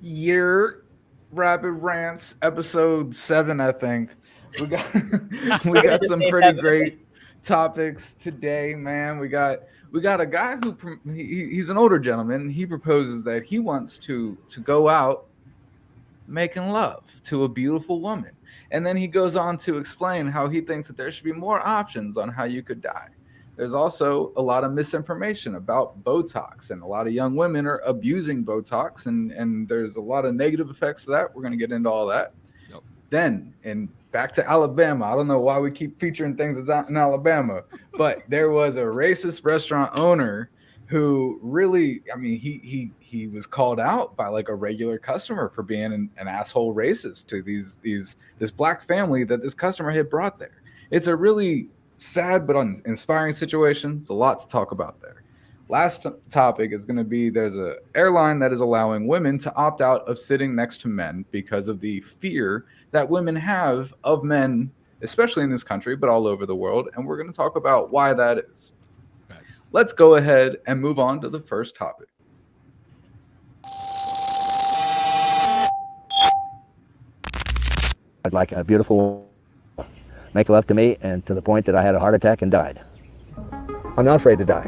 Year Rapid Rants, episode 7, I think. We got we got Just some say pretty 7. great topics today, man. We got a guy who he's an older gentleman. He proposes that he wants to go out making love to a beautiful woman. And then he goes on to explain how he thinks that there should be more options on how you could die. There's also a lot of misinformation about Botox, and a lot of young women are abusing Botox, and there's a lot of negative effects to that. We're going to get into all that. Yep. Then, and back to Alabama. I don't know why we keep featuring things that's out in Alabama, but there was a racist restaurant owner who really, I mean, he was called out by like a regular customer for being an asshole racist to this black family that this customer had brought there. It's a really sad but inspiring situation. It's a lot to talk about there. Last topic is going to be there's a airline that is allowing women to opt out of sitting next to men because of the fear that women have of men, especially in this country, but all over the world. And we're going to talk about why that is. Facts. Let's go ahead and move on to the first topic. I'd like a beautiful make love to me, and to the point that I had a heart attack and died. I'm not afraid to die.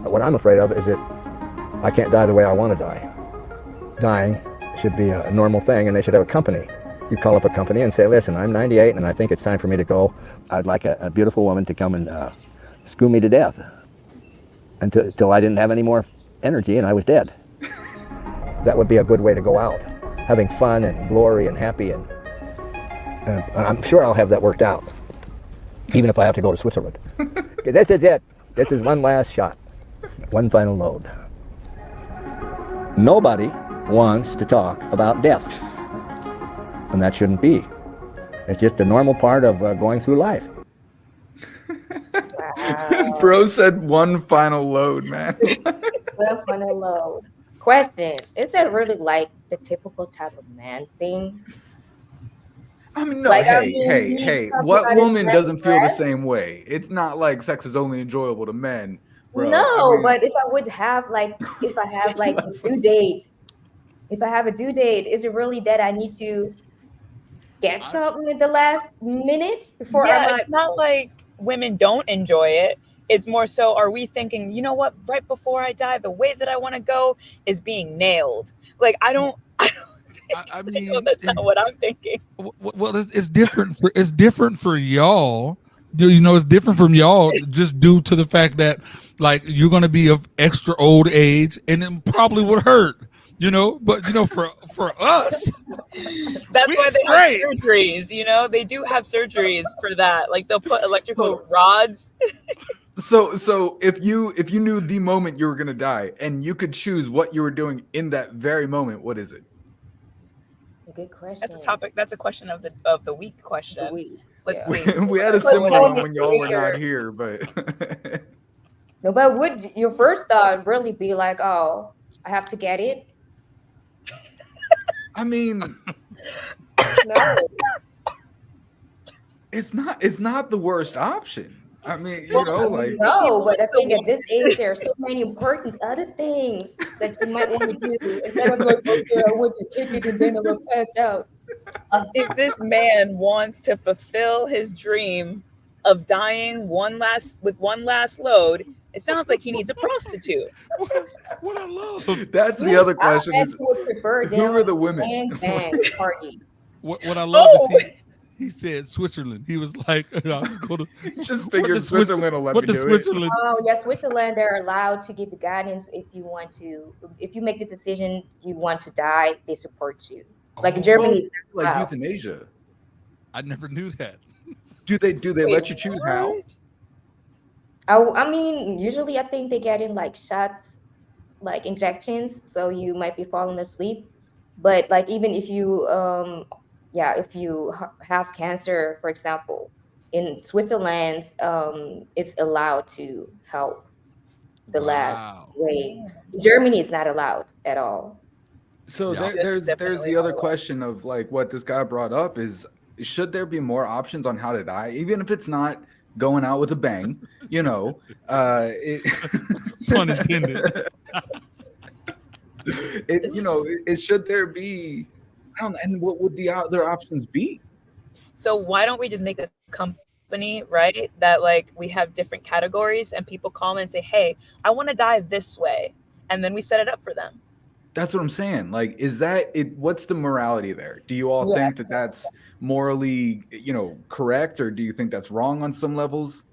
What I'm afraid of is that I can't die the way I want to die. Dying should be a normal thing, and they should have a company. You call up a company and say, listen, I'm 98 and I think it's time for me to go. I'd like a beautiful woman to come and screw me to death until I didn't have any more energy and I was dead. That would be a good way to go out, having fun and glory and happy, and I'm sure I'll have that worked out, even if I have to go to Switzerland. Okay, this is it. This is one last shot, one final load. Nobody wants to talk about death, and that shouldn't be. It's just a normal part of going through life. Wow. Bro said one final load, man. One final load. Question: is that really like the typical type of man thing? I mean, no, Like, I hey, mean, hey, he's hey. talking What about his woman doesn't feel the breath. same way? It's not like sex is only enjoyable to men, bro. No, I mean, but if I would have like, if I have like a due date, if I have a due date, is it really that I need to get something at the last minute before I'm Yeah, like, it's not like women don't enjoy it. It's more so, are we thinking, you know what, right before I die, the way that I want to go is being nailed. Like, I don't I think, mean, that's not what I'm thinking. well, it's different for y'all. It's different from y'all just due to the fact that like you're gonna be of extra old age and it probably would hurt. But for us, That's we why they straight. have surgeries, they do have surgeries for that. Like, they'll put electrical rods. so if you knew the moment you were gonna die and you could choose what you were doing in that very moment, what is it? a good question. That's a topic. That's a question of the week question. The week. Let's Yeah. see. We had a But similar one it's when y'all were not bigger. here, but No, but would your first thought really be like, oh, I have to get it? I mean, No. it's not the worst option. I mean, like No, but I think at this age there are so many important other things that you might want to do instead of like, okay, I want to take it and then I'm gonna pass out. If this man wants to fulfill his dream of dying with one last load, it sounds like he needs a prostitute. What I love. that's the other question I is would prefer who are the down women? bang party. What I love Oh. is he said Switzerland. He was like, I'll just go to Just what figured does Swiss- Switzerland will let what me does do it. Switzerland Oh yes, Switzerland, they're allowed to give you guidance if you want to. If you make the decision you want to die, they support you. Like in Oh, Germany, it's not Like allowed. euthanasia. I never knew that. Do they Wait, let you choose how? what? I mean, usually I think they get in like shots, like injections, so you might be falling asleep. But like even if you if you have cancer, for example, in Switzerland, it's allowed to help the last Wow. way. In Germany, it's not allowed at all. So Yeah. This is there's definitely the other my way. question of like what this guy brought up is, should there be more options on how to die, even if it's not going out with a bang? You know, Pun intended. should there be? I don't know, and what would the other options be? So why don't we just make a company, right? That like we have different categories and people call in and say, "Hey, I want to die this way," and then we set it up for them. That's what I'm saying. Like, is that it? What's the morality there? Do you all Yeah, think that that's morally, correct, or do you think that's wrong on some levels?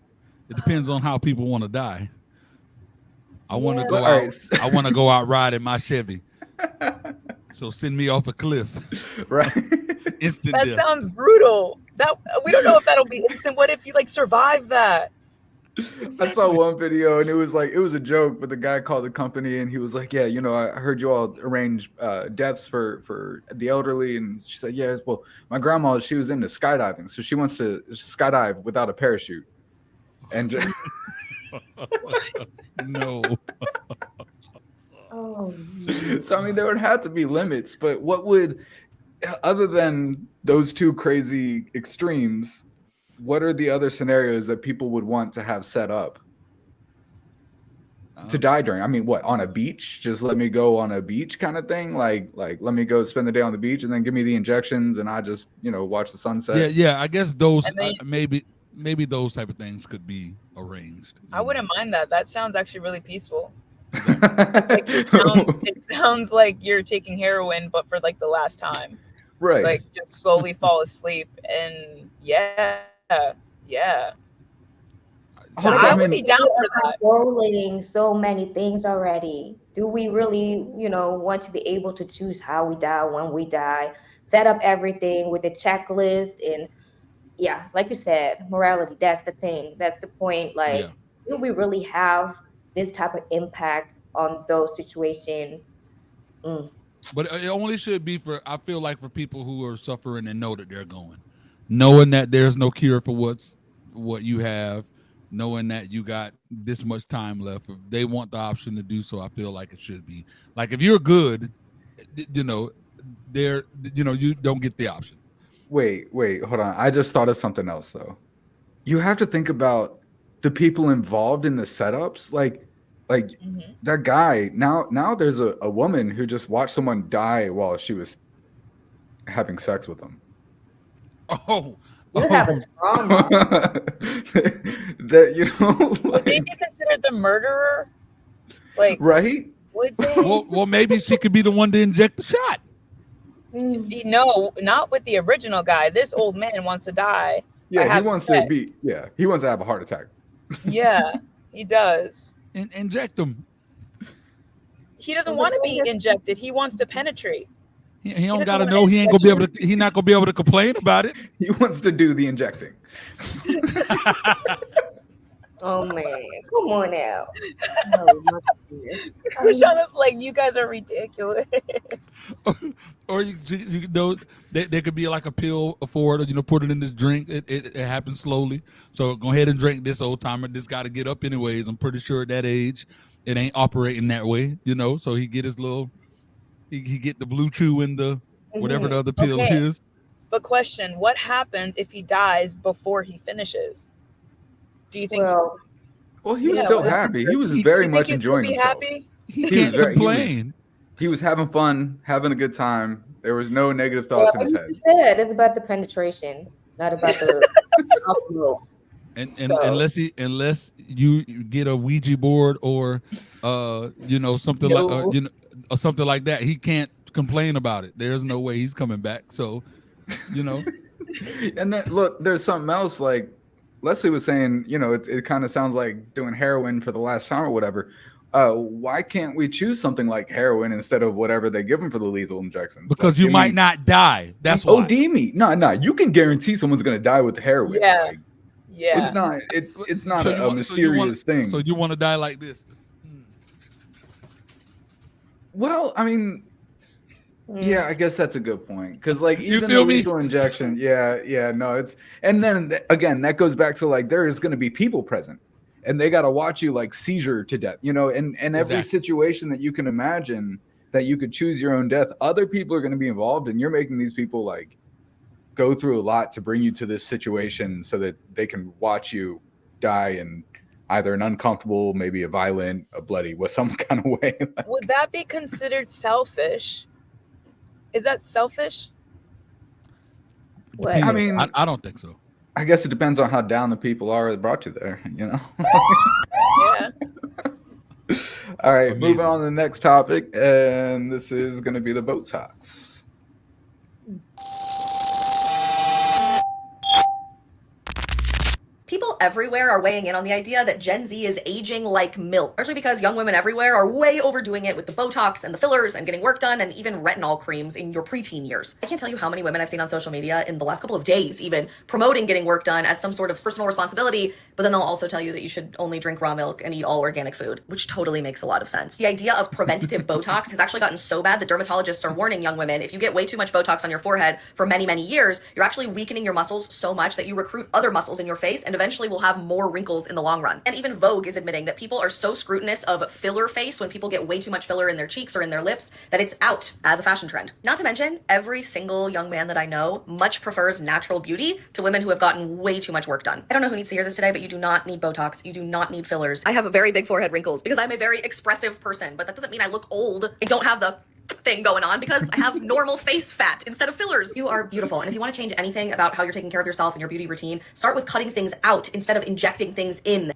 It depends on how people want to die. I want to Yeah. go All out. right, I want to go out riding my Chevy. So send me off a cliff. right. Instant That death. sounds brutal. That we don't know if that'll be instant. What if you like survive that? I saw one video and it was a joke, but the guy called the company and he was like, "Yeah, I heard you all arrange deaths for the elderly," and she said, "Yeah, well, my grandma, she was into skydiving, so she wants to skydive without a parachute." And No. Oh, so I mean, there would have to be limits, but what would, other than those two crazy extremes, what are the other scenarios that people would want to have set up to die during? I mean, what, on a beach? Just let me go on a beach kind of thing? Like let me go spend the day on the beach and then give me the injections and I just, watch the sunset. Yeah. I guess those And then- maybe those type of things could be arranged. I wouldn't mind that. That sounds actually really peaceful. Like, It sounds like you're taking heroin, but for like the last time. right. Like just slowly fall asleep, and yeah. Also, I I would mean, be down for that. controlling so many things already. Do we really, want to be able to choose how we die, when we die, set up everything with a checklist? And yeah, like you said, morality, that's the thing. That's the point. Like, Yeah. do we really have this type of impact on those situations? But it only should be for, I feel like, for people who are suffering and know that they're going, knowing that there's no cure for what you have, knowing that you got this much time left. If they want the option to do so, I feel like it should be. Like if you're good, you don't get the option. Wait, hold on. I just thought of something else though. You have to think about the people involved in the setups. Like that guy. Now there's a woman who just watched someone die while she was having sex with them. You're having trauma. That Would they be considered the murderer? Like, right? would they? well, maybe she could be the one to inject the shot. No, not with the original guy. This old man wants to die. Yeah, he wants to be. Yeah, he wants to have a heart attack. Yeah, he does. Inject them. He doesn't want to be injected. He wants to penetrate. He don't doesn't gotta wanna know. He ain't gonna be able inject to. He not gonna be able to complain about it. He wants to do the injecting. Oh man, come on now. Oh, my goodness. Rashana's like, you guys are ridiculous. Or you know, there could be like a pill for it, or put it in this drink. It happens slowly. So go ahead and drink this, old timer. This got to get up anyways. I'm pretty sure at that age, it ain't operating that way. So he get his little, he get the blue chew and the whatever the other pill Okay. is. But question, what happens if he dies before he finishes? Do you think Well, he was Yeah, still well, happy. He was you very you think much he'd still enjoying be himself. happy? He was can't very- he was- complain. He was having fun, having a good time. There was no negative yeah, thoughts in like his you head. just said, it's about the penetration, not about the outflow. And So- unless you get a Ouija board or something No. like or something like that, he can't complain about it. There's no way he's coming back. So, And then look, there's something else. Like Leslie was saying, it kind of sounds like doing heroin for the last time or whatever. Why can't we choose something like heroin instead of whatever they give him for the lethal injections? because Like, you give might me- not die. That's why. OD me. No. You can guarantee someone's gonna die with heroin. Yeah. Like, Yeah. it's not. It's not So a you want- mysterious thing. So you want to die like this? Well, I mean, yeah, I guess that's a good point. Because like You even feel the me? lethal injection, no, it's and then again that goes back to like there is going to be people present, and they got to watch you like seizure to death, and every Exactly. situation that you can imagine that you could choose your own death. Other people are going to be involved, and you're making these people like go through a lot to bring you to this situation so that they can watch you die in either an uncomfortable, maybe a violent, a bloody, with some kind of way. Would that be considered selfish? Is that selfish? What? Depends. I mean, I don't think so. I guess it depends on how down the people are that brought you there, you know? Yeah. All right, Amazing. moving on to the next topic, and this is going to be the Botox. People everywhere are weighing in on the idea that Gen Z is aging like milk, largely because young women everywhere are way overdoing it with the Botox and the fillers and getting work done and even retinol creams in your preteen years. I can't tell you how many women I've seen on social media in the last couple of days even promoting getting work done as some sort of personal responsibility, but then they'll also tell you that you should only drink raw milk and eat all organic food, which totally makes a lot of sense. The idea of preventative Botox has actually gotten so bad that dermatologists are warning young women, if you get way too much Botox on your forehead for many, many years, you're actually weakening your muscles so much that you recruit other muscles in your face and eventually will have more wrinkles in the long run. And even Vogue is admitting that people are so scrutinous of filler face when people get way too much filler in their cheeks or in their lips that it's out as a fashion trend. Not to mention, every single young man that I know much prefers natural beauty to women who have gotten way too much work done. I don't know who needs to hear this today, but you do not need Botox. You do not need fillers. I have a very big forehead wrinkles because I'm a very expressive person, but that doesn't mean I look old. I don't have the thing going on because I have normal face fat instead of fillers. You are beautiful. And if you want to change anything about how you're taking care of yourself and your beauty routine, start with cutting things out instead of injecting things in.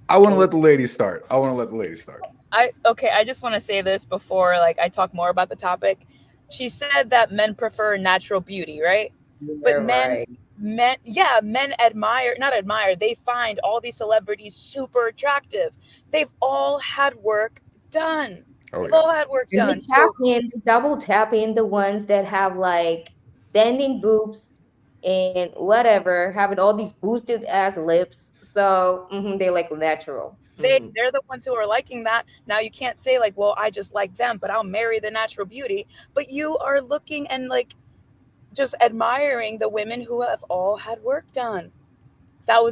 I want to let the ladies start. I just want to say this before I talk more about the topic. She said that men prefer natural beauty, right? But men they find all these celebrities super attractive. They've all had work done. Oh, They've yeah. all had work And done. they tap in, double tap in the ones that have like standing boobs and whatever, having all these boosted ass lips. So they like natural. They're the ones who are liking that. Now you can't say well, I just like them, but I'll marry the natural beauty. But you are looking and just admiring the women who have all had work done.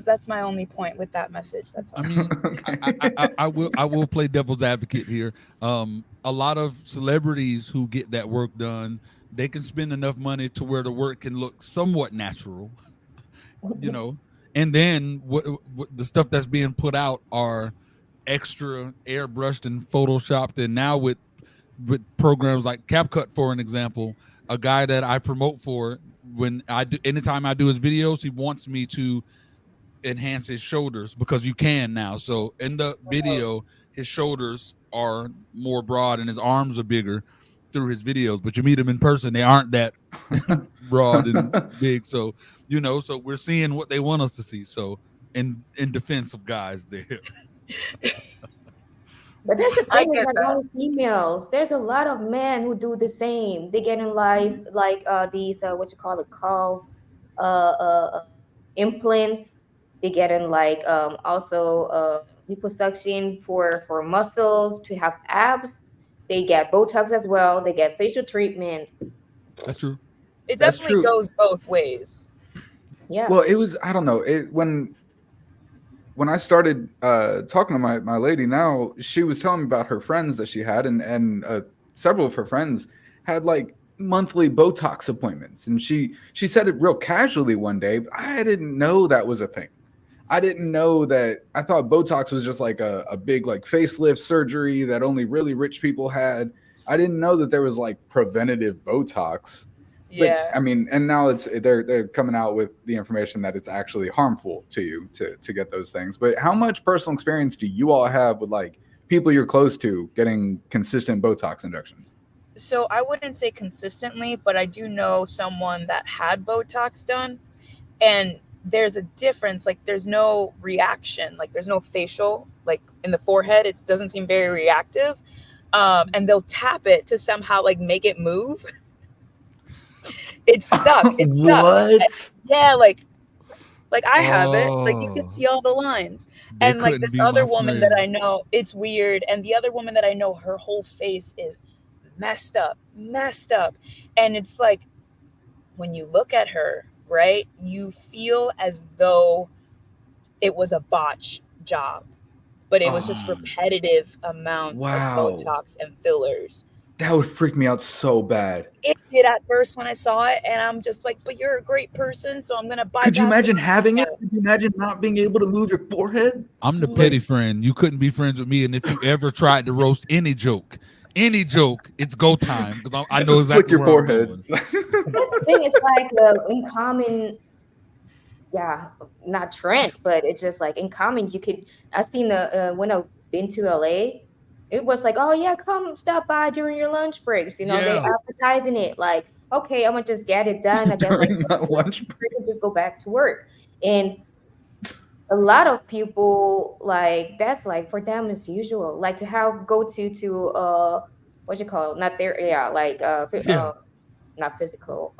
That's my only point with that message. That's all. I mean, I will play devil's advocate here. A lot of celebrities who get that work done, they can spend enough money to where the work can look somewhat natural, you know. And then what the stuff that's being put out are extra airbrushed and photoshopped. And now with programs like CapCut, for an example, a guy that I promote for, anytime I do his videos, he wants me to enhance his shoulders because you can now. So in the video, his shoulders are more broad and his arms are bigger through his videos, but you meet him in person, they aren't that broad and big. So so we're seeing what they want us to see. So in defense of guys there. But that's the I thing, get it's not that. only females. There's a lot of men who do the same. They get in live these what you call it, implants. They get in also liposuction for muscles to have abs. They get Botox as well. They get facial treatment. That's true. It That's definitely true. goes both ways. Yeah. Well, it was, I don't know, when I started talking to my lady now, she was telling me about her friends that she had, and several of her friends had monthly Botox appointments, and she said it real casually one day, but I didn't know that was a thing. I didn't know that. I thought Botox was just a big facelift surgery that only really rich people had. I didn't know that there was preventative Botox. Yeah. But I mean, and now they're coming out with the information that it's actually harmful to you to get those things. But how much personal experience do you all have with people you're close to getting consistent Botox injections? So I wouldn't say consistently, but I do know someone that had Botox done, and there's a difference. There's no reaction, there's no facial, in the forehead, it doesn't seem very reactive. And they'll tap it to somehow make it move. It's stuck. It's stuck. What? Yeah, I have it. You can see all the lines. They And couldn't this be other my woman that I friend. know, it's weird. And the other woman that I know, her whole face is messed up. And it's when you look at her, right, you feel as though it was a botch job. but it was just repetitive amounts of Wow. Botox and fillers. That would freak me out so bad. It did at first when I saw it, and I'm just like, but you're a great person, so I'm gonna buy. Could you imagine having it? Could you imagine not being able to move your forehead? I'm the petty friend. You couldn't be friends with me, and if you ever tried to roast any joke, it's go time because I know exactly flick your where I'm forehead. going. That's the thing. It's like in common, not trend, but it's just like in common. You could. I seen when I've been to LA, it was like, oh yeah, come stop by during your lunch breaks. You know, they Yeah. advertising it like, okay, I'm gonna just get it done. I get like During my lunch break. and just go back to work. And a lot of people like that's like for them is usual. Like to have go to what you call not there, not physical.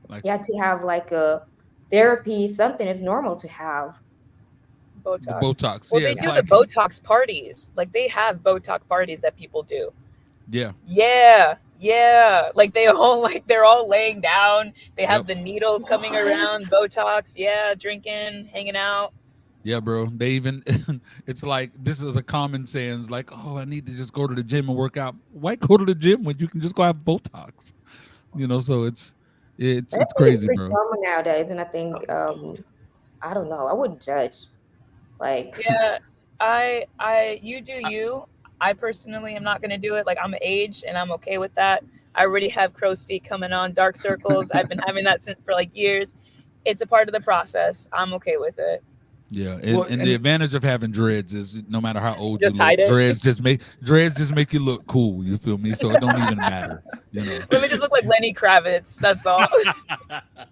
Like- To have like a therapy, something is normal to have. Botox. The Botox. Well, yeah, they it's do like, the Botox parties. Like they have Botox parties that people do. yeah. Yeah. Like they're all laying down. They have the needles coming around. Botox. Yeah, drinking, hanging out. Yeah, bro. They even it's like this is a common saying. It's like, oh, I need to just go to the gym and work out. Why go to the gym when you can just go have Botox? So it's crazy, pretty bro. common nowadays, and I think I don't know. I wouldn't judge. Like Yeah, you do you. I personally am not going to do it. Like I'm aged and I'm okay with that. I already have crow's feet coming on, dark circles. I've been having that for like years. It's a part of the process. I'm okay with it. Yeah, and the advantage of having dreads is no matter how old Just you look, hide it. dreads just make you look cool. You feel me? So it don't even matter. Let me just look like Lenny Kravitz. That's all.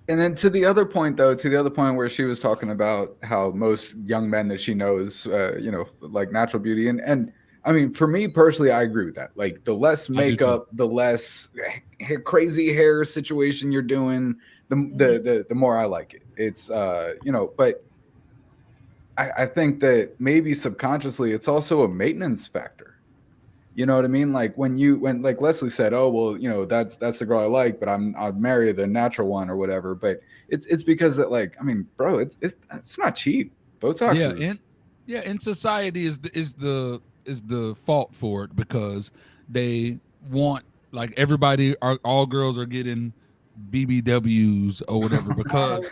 And then to the other point where she was talking about how most young men that she knows, like natural beauty, and I mean, for me personally, I agree with that. Like the less makeup, the less crazy hair situation you're doing, the more I like it. It's but I think that maybe subconsciously it's also a maintenance factor. You know what I mean? Like when like Leslie said, oh well, that's the girl I like, but I'd marry the natural one or whatever. But it's because that, like, I mean, bro, it's not cheap. Botox in society is the fault for it because they want, like, all girls are getting BBWs or whatever because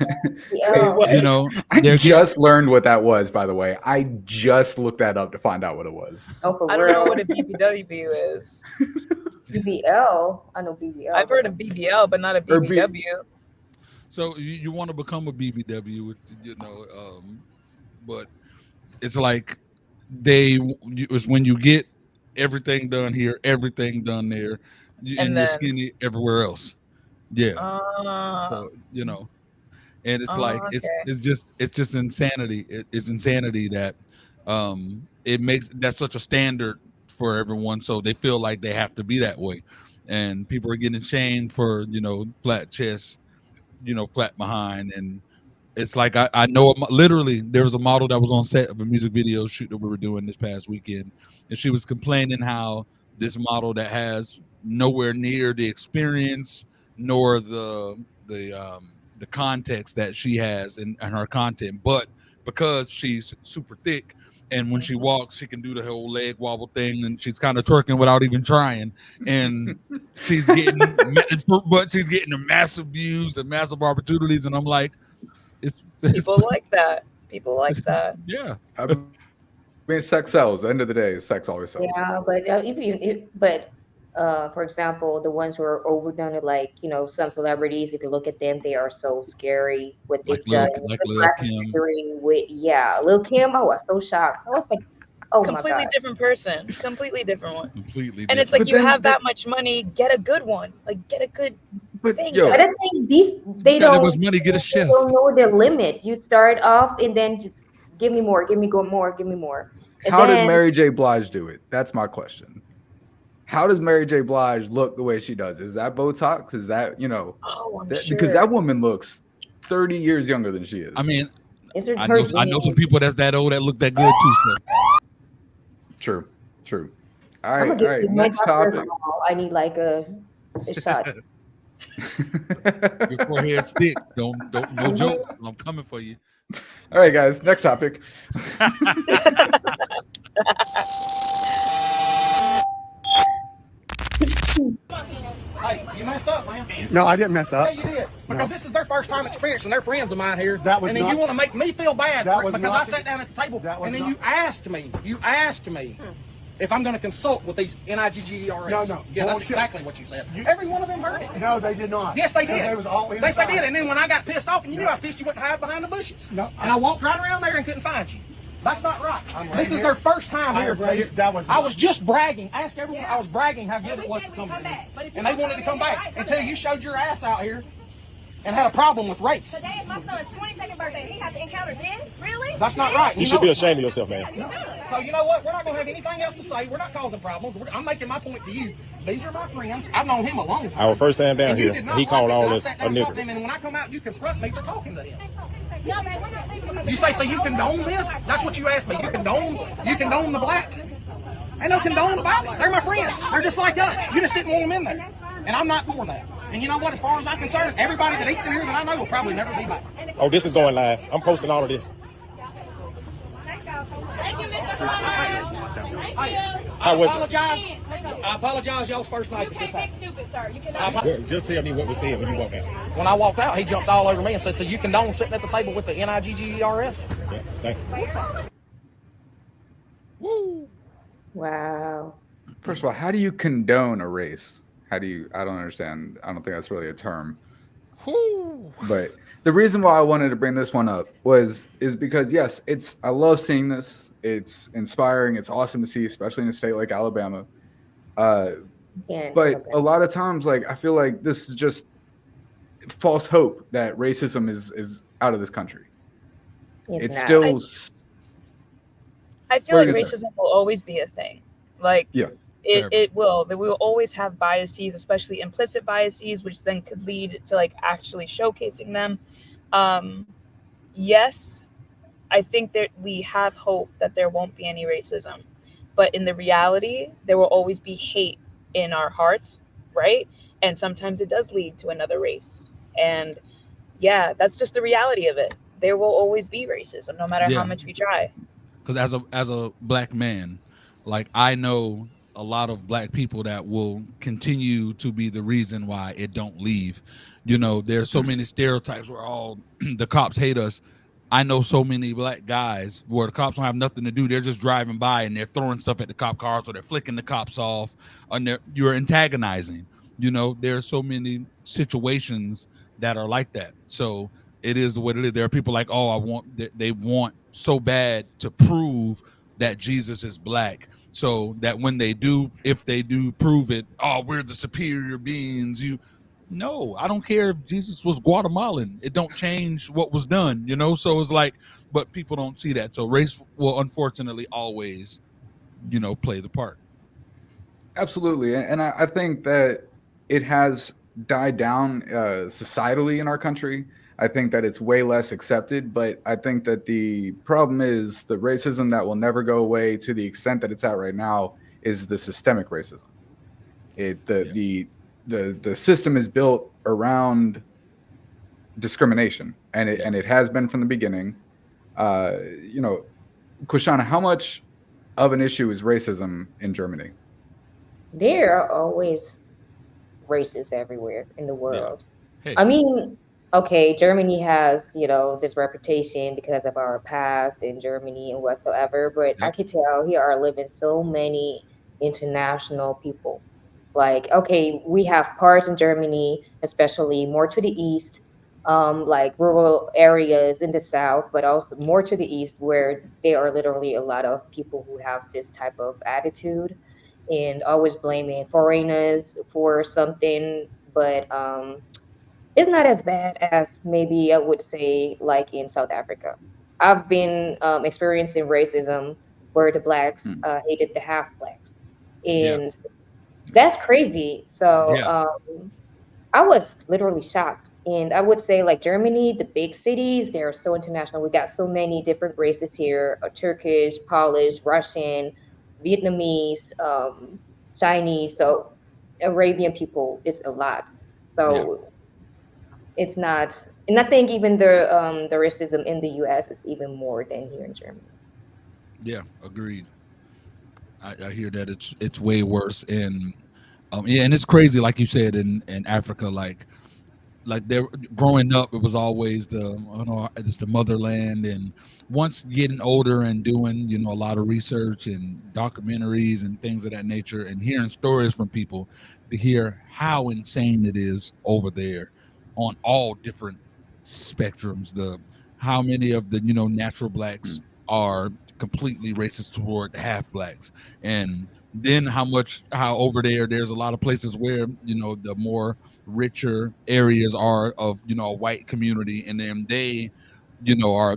I just learned what that was, by the way. I just looked that up to find out what it was. Oh, for I real? don't know what a BBW is. BBL? I know BBL. I've heard of BBL, but not a BBW. So you want to become a BBW, but it's like it's when you get everything done here, everything done there, and you're skinny everywhere else. Yeah. So and it's like it's just insanity. It's insanity that it makes that's such a standard for everyone, so they feel like they have to be that way, and people are getting shamed for flat chest, flat behind, and it's like I know literally there was a model that was on set of a music video shoot that we were doing this past weekend, and she was complaining how this model that has nowhere near the experience nor the context that she has in her content, but because she's super thick and when she walks she can do the whole leg wobble thing and she's kind of twerking without even trying, and she's getting the massive views and massive opportunities, and I'm like, people like that. Yeah. I mean, sex sells. End of the day, sex always sells. Yeah, but for example, the ones who are overdone it, like some celebrities, if you look at them, they are so scary. What they've done, like the Lil' plastic Kim. surgery with Lil' Kim. I was so shocked. I was like, oh my god, completely different person, completely different one. Completely and different. it's like But you then have that much money, get a good one. Like get a good But thing. yo, But I think they got that don't. much money, get a chef. They don't know their limit. You start off and then give me more, give me more, give me more. And how did then- Mary J. Blige do it? That's my question. How does Mary J. Blige look the way she does? Is that Botox? Is that Oh, I'm sure. because that woman looks 30 years younger than she is. I mean, Is her I know some people that's that old that look that good too. So. True. All I'm right. gonna get my Next doctor topic. call. I need like a shot. Your forehead stick. Don't no joke. I'm coming for you. All right, guys. Next topic. Hey, you messed up, man. No, I didn't mess Yeah, up. you did. Because this is their first time experience, and they're friends of mine here. That was and then not- you want to make me feel bad That was because not I sat down at the table, that was and then not- you asked me if I'm going to consult with these NIGGERS. No. Yeah, that's Bullshit. exactly what you said. Every one of them heard it. No, they did not. Yes, they did. They was all Yes, they inside. did. And then when I got pissed off, and you knew I was pissed, you wouldn't hide behind the bushes. No. And I walked right around there and couldn't find you. That's not right. right This is here. their first time I here. agree. That was I not- was just bragging. Ask everyone. Yeah. I was bragging how good And it we was said to we come come here. back. But if And they you wanted to come right, back then until right. you showed your ass out here and had a problem with race. Today is my son's 22nd birthday. He had to encounter this? Really? That's not right. You should be ashamed of yourself, man. So you know what? We're not going to have anything else to say. We're not causing problems. I'm making my point to you. These are my friends. I've known him a long time. Our first time down And you here, did not he called like it, all and I us sat a down and talked to nigger. him, and when I come out, you confront me for talking to him. No, man, we're not leaving. You say, so you condone this? That's what you asked me. You condone the blacks? Ain't no condone about it. They're my friends. They're just like us. You just didn't want them in there. And I'm not for that. And you know what? As far as I'm concerned, everybody that eats in here that I know will probably never be back. Oh, this is going live. I'm posting all of this. Thank you, Mr. Thank you. How was it? I apologize y'all's first night You that this can't happened. be stupid, sir. You cannot. Well, just tell me what was said when you walked out. When I walked out, he jumped all over me and said, so you condone sitting at the table with the NIGGERS? Yeah, thank you. Woo. Wow. First of all, how do you condone a race? How do you? I don't understand. I don't think that's really a term. Woo. But the reason why I wanted to bring this one up is because yes, I love seeing this. It's inspiring. It's awesome to see, especially in a state like Alabama. Yeah, But a lot of times, like I feel like this is just false hope that racism is out of this country. It's not. still I feel What like are you saying? racism will always be a thing. Like Yeah. it will. That we will always have biases, especially implicit biases, which then could lead to like actually showcasing them. Yes, I think that we have hope that there won't be any racism, but in the reality, there will always be hate in our hearts, right? And sometimes it does lead to another race. And yeah, that's just the reality of it. There will always be racism, no matter Yeah. how much we try. Because as a black man, like I know a lot of black people that will continue to be the reason why it don't leave. You know, there's so many stereotypes where all the cops hate us. I know so many black guys where the cops don't have nothing to do. They're just driving by and they're throwing stuff at the cop cars, or they're flicking the cops off, and you're antagonizing. You know, there are so many situations that are like that. So it is what it is. There are people like, oh, they want so bad to prove that Jesus is black, so that when if they do prove it, oh, we're the superior beings. No, I don't care if Jesus was Guatemalan. It don't change what was done, you know? So it's like, but people don't see that. So race will unfortunately always, play the part. Absolutely. And I think that it has died down societally in our country. I think that it's way less accepted, but I think that the problem is the racism that will never go away to the extent that it's at right now is the systemic racism. The system is built around discrimination, and it has been from the beginning. Kushana, how much of an issue is racism in Germany? There are always racists everywhere in the world. Hey. I mean, okay, Germany has, this reputation because of our past in Germany and whatsoever, but I could tell here are living so many international people. Like, okay, we have parts in Germany, especially more to the east, like rural areas in the south, but also more to the east where there are literally a lot of people who have this type of attitude and always blaming foreigners for something. But it's not as bad as maybe I would say like in South Africa. I've been experiencing racism where the blacks hated the half blacks. And that's crazy. So I was literally shocked. And I would say like Germany, the big cities, they're so international. We got so many different races here, Turkish, Polish, Russian, Vietnamese, Chinese. So Arabian people, it's a lot. So It's not, and I think even the racism in the U.S. is even more than here in Germany. Yeah, agreed. I hear that it's way worse, and yeah, and it's crazy, like you said, in Africa, like there growing up, it was always it's the motherland. And once getting older and doing a lot of research and documentaries and things of that nature, and hearing stories from people, to hear how insane it is over there on all different spectrums, the how many of the natural blacks are completely racist toward half blacks, and then how over there's a lot of places where the more richer areas are of a white community, and then they are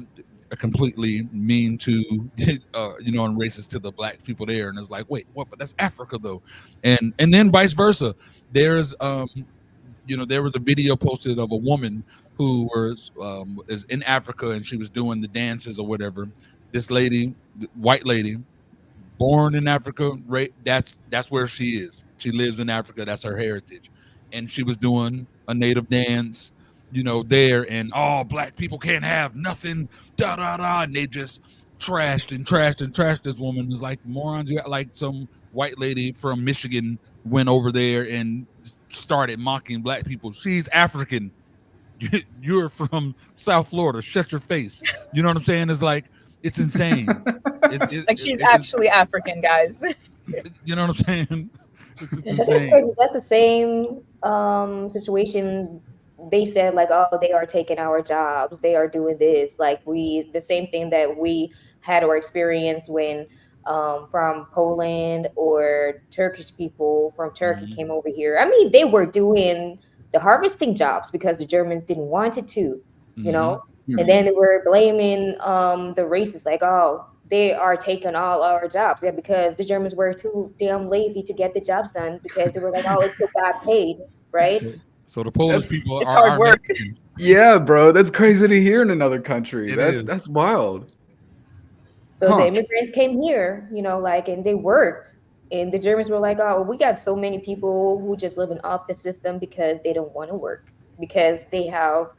completely mean to and racist to the black people there, and it's like, wait, what? But that's Africa though. And then vice versa. There's there was a video posted of a woman who is in Africa, and she was doing the dances or whatever. This lady, white lady, born in Africa, right? That's where she is. She lives in Africa. That's her heritage. And she was doing a native dance, there, and black people can't have nothing, da da da. And they just trashed this woman. It's like, morons. You got like some white lady from Michigan went over there and started mocking black people. She's African. You're from South Florida. Shut your face. You know what I'm saying? It's like, it's insane. Like, she's actually African, guys. You know what I'm saying? It's That's insane. crazy. That's the same situation. They said like, oh, they are taking our jobs. They are doing this. Like the same thing that we had our experience when from Poland or Turkish people from Turkey came over here. I mean, they were doing the harvesting jobs because the Germans didn't want it to, you know. And then they were blaming the racists, like, oh, they are taking all our jobs. Yeah, because the Germans were too damn lazy to get the jobs done because they were like, oh, it's so bad paid, right? So the Polish people it's are hard our work. Mexicans. Yeah, bro, that's crazy to hear in another country. It is. That's wild. So the immigrants came here, like, and they worked. And the Germans were like, oh, we got so many people who just living off the system because they don't want to work, because they have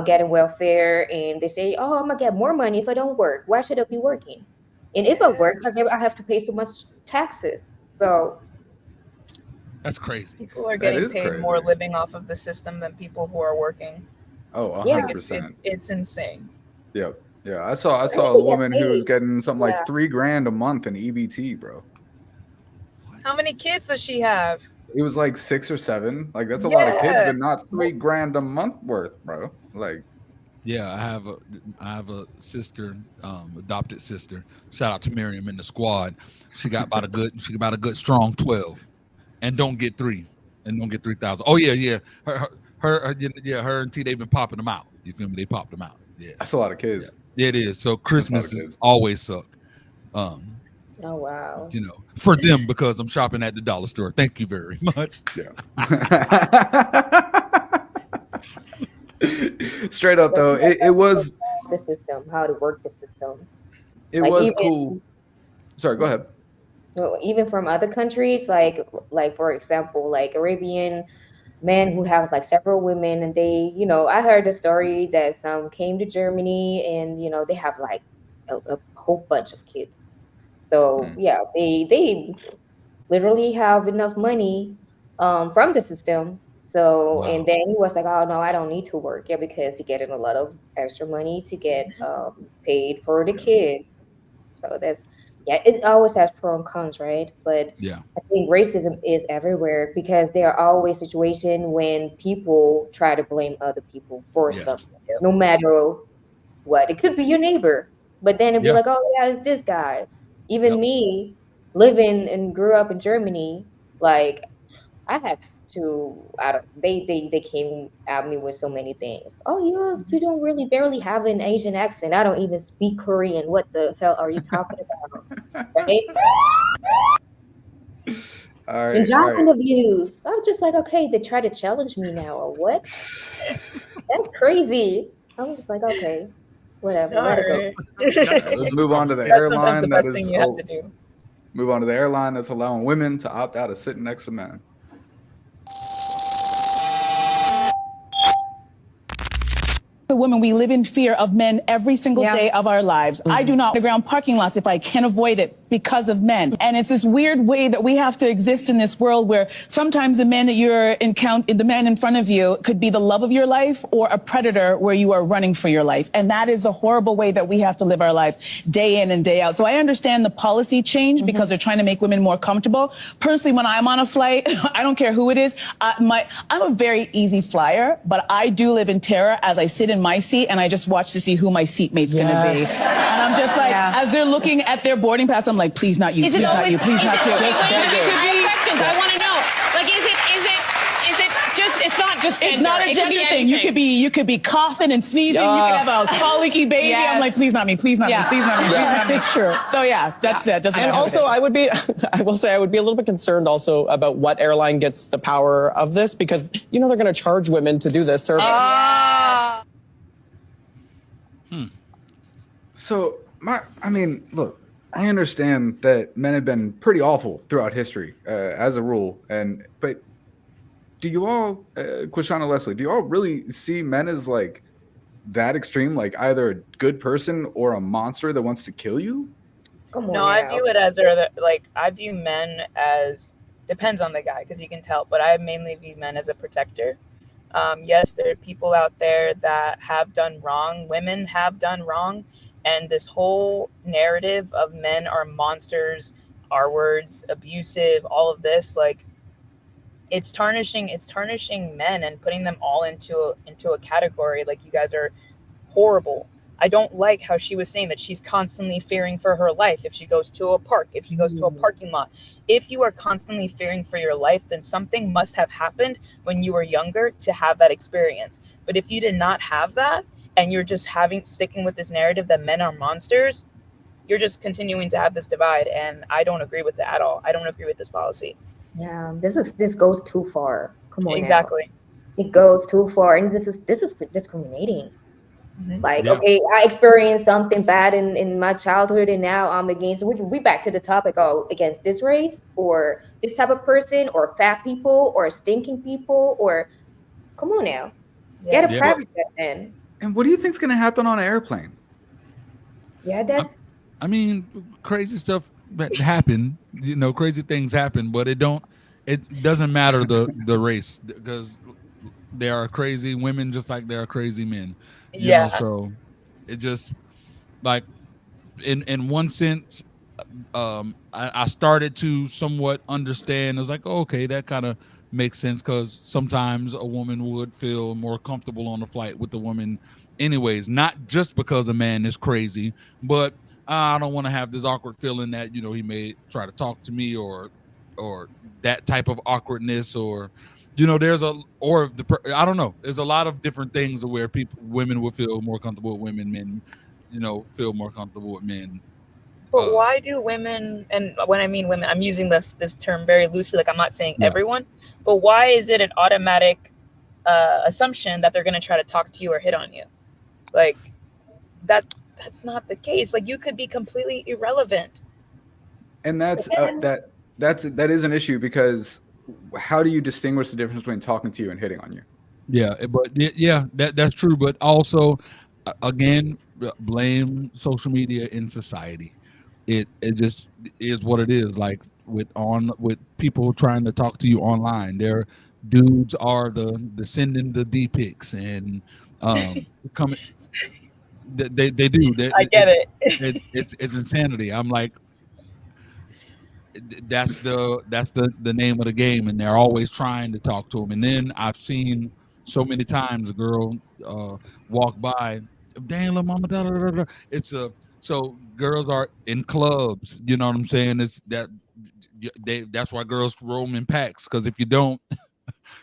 getting welfare, and they say, oh, I'm gonna get more money if I don't work. Why should I be working? And if I work, I have to pay so much taxes. So that's crazy. People are getting paid more living off of the system than people who are working. Oh, 100%. It's insane. Yep. Yeah, I saw a woman who was getting something like $3,000 a month in EBT, bro. How many kids does she have? It was like 6 or 7. Like, that's a lot of kids, but not $3,000 a month worth, bro. Like, yeah, I have a sister, adopted sister. Shout out to Miriam in the squad. She got about a good strong 12, and don't get 3, and don't get 3,000. Oh yeah. Her and T, they've been popping them out. You feel me? They popped them out. Yeah, that's a lot of kids. Yeah, it is. So Christmas always suck. Oh wow. For them, because I'm shopping at the dollar store. Thank you very much. Yeah. Straight up though, it was the system, how to work the system. It like was cool. Sorry, go ahead. Even from other countries, like for example, like Arabian men who have like several women, and they, I heard a story that some came to Germany and they have like a whole bunch of kids. So yeah, they literally have enough money from the system. So and then he was like, oh no, I don't need to work. Yeah, because he getting a lot of extra money to get paid for the kids. So it always has pros and cons, right? But yeah, I think racism is everywhere because there are always situations when people try to blame other people for something, no matter what. It could be your neighbor, but then it'd be like, oh yeah, it's this guy. Even me, living and grew up in Germany, like I had to. They came at me with so many things. Oh, you don't really barely have an Asian accent. I don't even speak Korean. What the hell are you talking about? Right? All right. And job interviews. I'm just like, okay, they try to challenge me now, or what? That's crazy. I'm just like, okay, whatever. Let it go. Let's move on to the airline. That's the best thing you have to do. Move on to the airline that's allowing women to opt out of sitting next to men. woman, we live in fear of men every single day of our lives. I do not underground parking lots if I can avoid it because of men. And it's this weird way that we have to exist in this world where sometimes the man that the man in front of you could be the love of your life or a predator where you are running for your life. And that is a horrible way that we have to live our lives day in and day out. So I understand the policy change because they're trying to make women more comfortable. Personally, when I'm on a flight, I don't care who it is. I'm a very easy flyer, but I do live in terror as I sit in my seat and I just watch to see who my seatmate's going to be. And I'm just like, as they're looking at their boarding pass, I'm like, please not you, please not you, please not you. I have questions. I want to know. Like, is it just? It's not just gender. It's not a gender thing. You could be coughing and sneezing. You could have a colicky baby. I'm like, please not me, please not me, please not me, please not me. It's true. So yeah, that's it. And also, I will say I would be a little bit concerned also about what airline gets the power of this, because they're going to charge women to do this service. So look, I understand that men have been pretty awful throughout history, as a rule, but do you all, Quishana, Leslie, do you all really see men as like that extreme, like either a good person or a monster that wants to kill you? No, I view it as I view men as, depends on the guy because you can tell, but I mainly view men as a protector. Yes, there are people out there that have done wrong. Women have done wrong. And this whole narrative of men are monsters, R words, abusive, all of this, like, it's tarnishing men and putting them all into a category. Like, you guys are horrible. I don't like how she was saying that she's constantly fearing for her life if she goes to a park, if she goes to a parking lot. If you are constantly fearing for your life, then something must have happened when you were younger to have that experience. But if you did not have that, and you're just sticking with this narrative that men are monsters, you're just continuing to have this divide. And I don't agree with it at all. I don't agree with this policy. Yeah, this goes too far. Come on. Exactly. It goes too far. And this is discriminating. Like, Yeah. okay, I experienced something bad in my childhood, and now I'm against. We back to the topic. Oh, against this race or this type of person or fat people or stinking people or, come on now, get a private jet then. And what do you think's going to happen on an airplane? Yeah, that's. I mean, crazy stuff that happen. Crazy things happen, but it doesn't matter the race, because there are crazy women just like there are crazy men. You know, so it just, like, in one sense, I started to somewhat understand. I was like, oh, okay, that kind of makes sense, because sometimes a woman would feel more comfortable on the flight with the woman anyways, not just because a man is crazy, but I don't want to have this awkward feeling that he may try to talk to me or that type of awkwardness, or I don't know. There's a lot of different things where women will feel more comfortable with women, men, feel more comfortable with men. But why do women, and when I mean women, I'm using this term very loosely, like I'm not saying everyone, but why is it an automatic assumption that they're going to try to talk to you or hit on you? Like, that's not the case. Like, you could be completely irrelevant. And that is an issue, because how do you distinguish the difference between talking to you and hitting on you? Yeah, but that's true. But also, again, blame social media in society. It just is what it is. Like with people trying to talk to you online, their dudes are the sending the D pics and coming. They do. I get it. It's insanity. I'm like, that's the name of the game, and they're always trying to talk to them. And then I've seen so many times a girl walk by, dang, little mama, da, da, da, da. So girls are in clubs, you know what I'm saying? That's why girls roam in packs, because if you don't,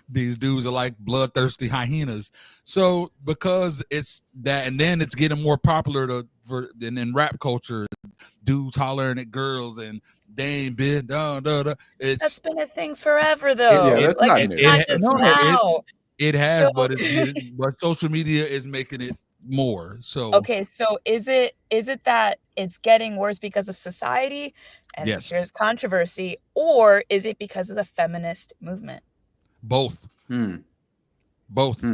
these dudes are like bloodthirsty hyenas. So because it's that, and then it's getting more popular and in rap culture, dudes hollering at girls and they ain't been that's been a thing forever, though. That's not new. It has, but but social media is making it more. So okay, so is it that it's getting worse because of society and there's controversy, or is it because of the feminist movement? Both. Both.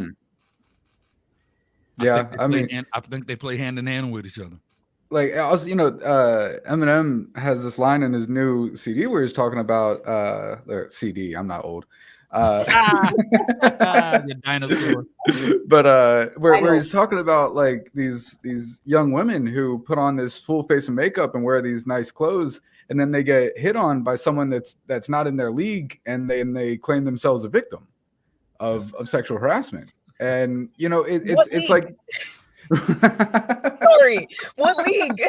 Yeah, I mean, I think they play hand in hand with each other. like I was, Eminem has this line in his new CD where he's talking about the CD. I'm not old. The dinosaur. But where he's talking about like these young women who put on this full face of makeup and wear these nice clothes, and then they get hit on by someone that's not in their league, and they claim themselves a victim of sexual harassment. And it's like Sorry, what league?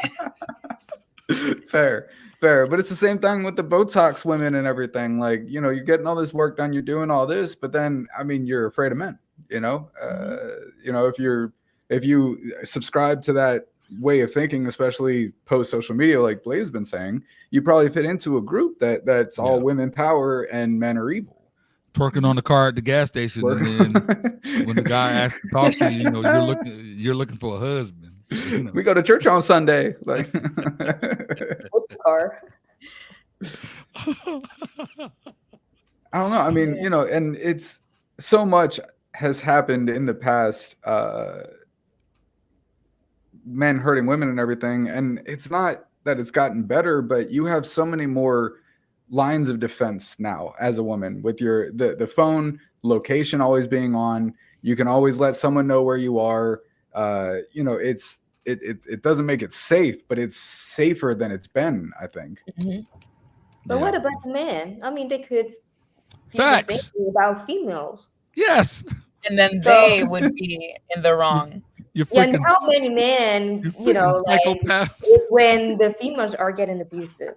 fair, but it's the same thing with the Botox women and everything. Like, you're getting all this work done, you're doing all this, but then I mean, you're afraid of men. If you subscribe to that way of thinking, especially post social media, like Blaze has been saying, you probably fit into a group that's all women power and men are evil. Twerking on the car at the gas station, and then when the guy asks to talk to you, you're looking for a husband. So, we go to church on Sunday, like with the car. I don't know. I mean, and it's so much has happened in the past, men hurting women and everything, and it's not that it's gotten better, but you have so many more lines of defense now as a woman with the phone location always being on. You can always let someone know where you are. It doesn't make it safe, but it's safer than it's been, I think. But what about the man? I mean, they could feel Facts. the same way about females. Yes. And then they would be in the wrong. And how many men, like is when the females are getting abusive?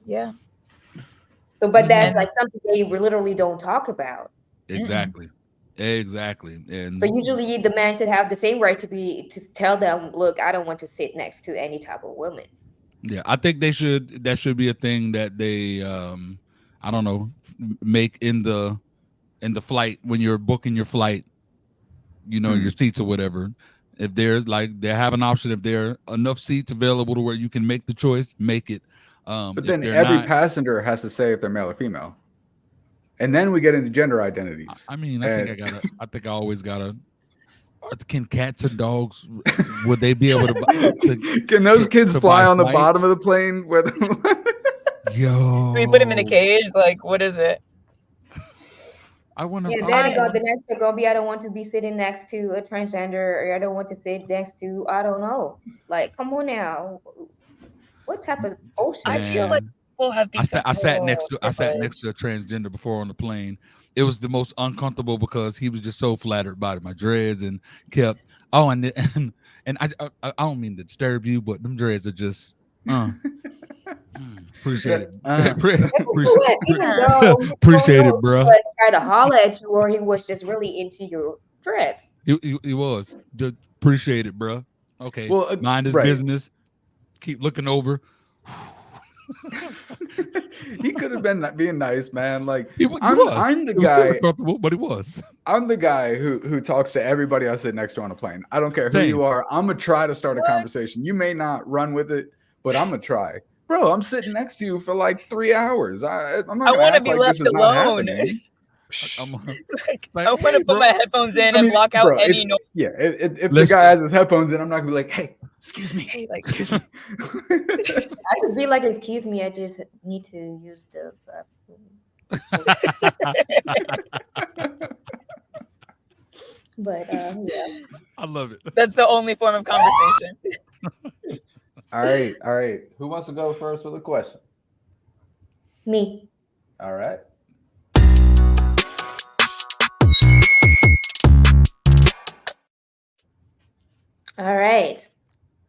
Yeah. So, but that's like something they literally don't talk about. Exactly. And so usually the man should have the same right to tell them, look, I don't want to sit next to any type of woman. Yeah, I think that should be a thing that they I don't know, make in the flight when you're booking your flight, your seats or whatever. If there's they have an option, if there are enough seats available to where you can make the choice, make it. But then every passenger has to say if they're male or female, and then we get into gender identities. I mean, I think I always gotta. Can cats and dogs? Would they be able to? Can those kids fly on the bottom of the plane? Yo, we put him in a cage. Like, what is it? I want to. Yeah, there you go. The next thing gonna be, I don't want to be sitting next to a transgender, or I don't want to sit next to, I don't know. Like, come on now. What type of bullshit? I feel like people have these. I sat next to a transgender before on the plane. It was the most uncomfortable because he was just so flattered by my dreads and kept. Oh, and I don't mean to disturb you, but them dreads are just. Appreciate it. Appreciate it, bro. He was trying to holler at you, or he was just really into your dreads. He was. Just appreciate it, bro. Okay. Well, mind his business. Keep looking over. He could have been being nice, man. Like I'm the guy. But he was. I'm the guy who talks to everybody I sit next to on a plane. I don't care who you are. I'm gonna try to start a conversation. You may not run with it, but I'm gonna try. Bro, I'm sitting next to you for like 3 hours. I'm not. I want to be left alone. I want to put my headphones in and block out any noise. Yeah, if the guy has his headphones in, I'm not gonna be like, "Hey, excuse me." Hey, like, excuse me. I just be like, "Excuse me, I just need to use the bathroom." But yeah, I love it. That's the only form of conversation. All right. Who wants to go first with a question? Me. All right. All right.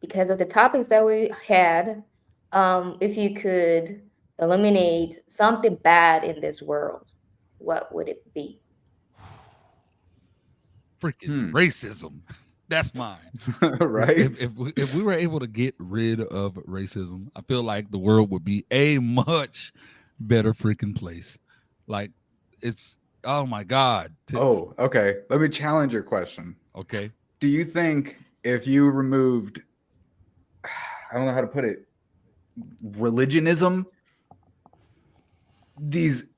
Because of the topics that we had, if you could eliminate something bad in this world, what would it be? Freaking racism. That's mine. Right. If we were able to get rid of racism, I feel like the world would be a much better freaking place. Like, it's, oh my God. Oh, okay. Let me challenge your question. Okay. Do you think if you removed, I don't know how to put it, religionism,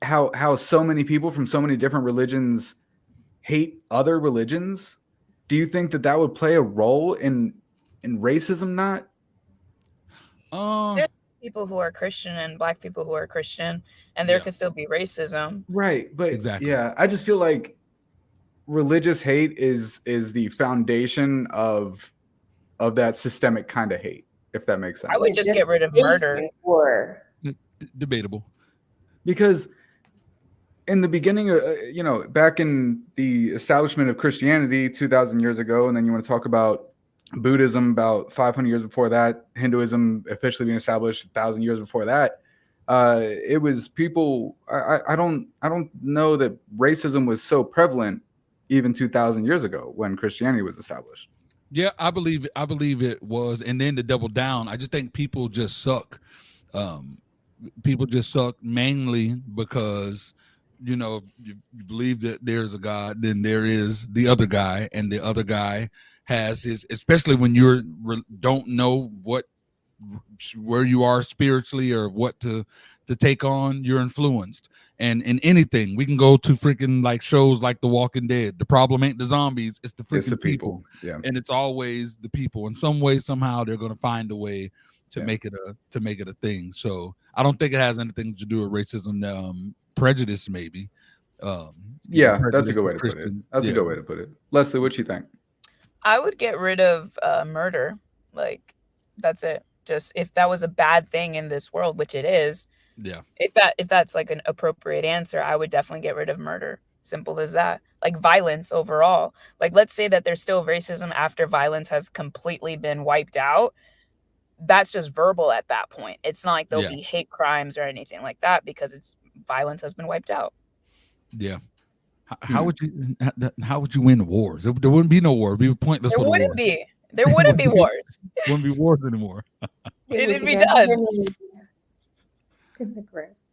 how so many people from so many different religions hate other religions, do you think that would play a role in racism? Not. There's people who are Christian and Black people who are Christian, and there could still be racism. Right, but Exactly. yeah, I just feel like religious hate is the foundation of that systemic kind of hate, if that makes sense. I would just get rid of murder. Debatable. Because in the beginning, back in the establishment of Christianity 2,000 years ago, and then you want to talk about Buddhism about 500 years before that, Hinduism officially being established 1,000 years before that, it was people. I don't know that racism was so prevalent even 2,000 years ago when Christianity was established. Yeah, I believe it was, and then to double down, I just think people just suck. People just suck mainly because, you know, if you believe that there's a God, then there is the other guy, and the other guy has his. Especially when you don't know where you are spiritually or what to take on, you're influenced. And in anything, we can go to freaking like shows like The Walking Dead. The problem ain't the zombies, it's the freaking people. Yeah. And it's always the people. In some way, somehow they're going to find a way to make it a thing. So I don't think it has anything to do with racism. Prejudice, maybe. Yeah, that's a good way to put it. That's a good way to put it. Leslie, what you think? I would get rid of murder. Like, that's it. Just if that was a bad thing in this world, which it is. Yeah. If that's like an appropriate answer, I would definitely get rid of murder. Simple as that. Like violence overall. Like, let's say that there's still racism after violence has completely been wiped out. That's just verbal at that point. It's not like there'll be hate crimes or anything like that because violence has been wiped out. Yeah. How would you win the wars? There wouldn't be no war. It'd be pointless. There wouldn't be. There wouldn't be wars. Wouldn't be wars anymore. It'd be done. In the grass.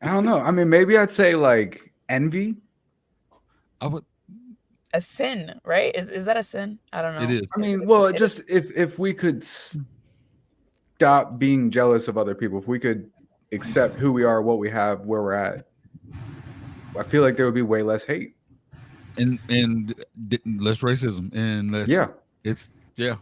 I don't know. I mean, maybe I'd say like envy. I would. A sin, right? Is that a sin? I don't know. It is. I mean, well, just if we could stop being jealous of other people, if we could accept who we are, what we have, where we're at, I feel like there would be way less hate and less racism and less. Yeah, it's a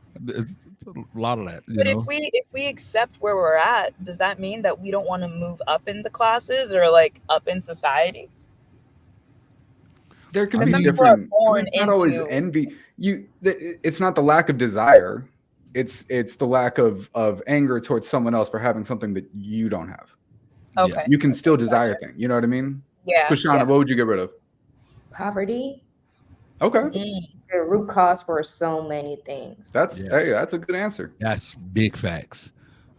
lot of that. But if we accept where we're at, does that mean that we don't want to move up in the classes or like up in society? There can be different. It's not always envy. It's not the lack of desire. It's the lack of anger towards someone else for having something that you don't have. Okay. You can still desire things. You know what I mean? Yeah. Krishana, what would you get rid of? Poverty. Okay. The root cause for so many things. That's a good answer. That's big facts.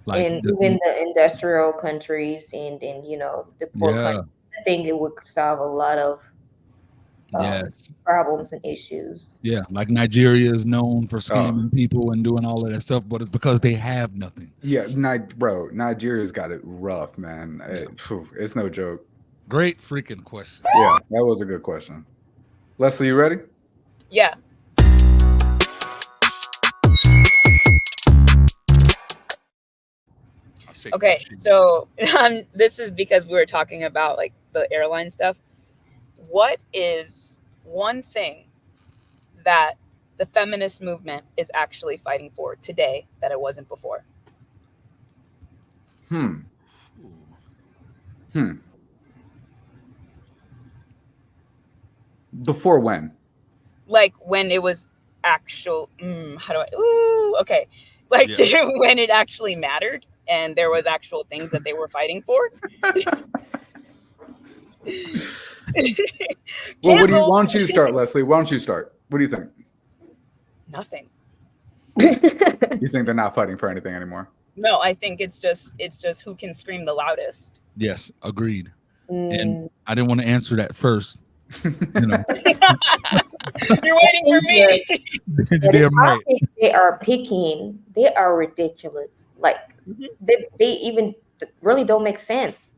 Like and even the industrial countries and the poor countries, I think it would solve a lot of problems and issues. Yeah, like Nigeria is known for scamming people and doing all of that stuff, but it's because they have nothing. Yeah, Nigeria's got it rough, man. It's no joke. Great freaking question. Yeah, that was a good question. Leslie, you ready? Yeah. Okay, so this is because we were talking about like the airline stuff. What is one thing that the feminist movement is actually fighting for today that it wasn't before? Before when? Like when it was actual. Okay. Like when it actually mattered and there was actual things that they were fighting for. Well, why don't you start, Leslie? Why don't you start? What do you think? Nothing. You think they're not fighting for anything anymore? No, I think it's just who can scream the loudest. Yes, agreed. And I didn't want to answer that first. You know. You're waiting for me. The topics they are picking, they are ridiculous. Like they even really don't make sense.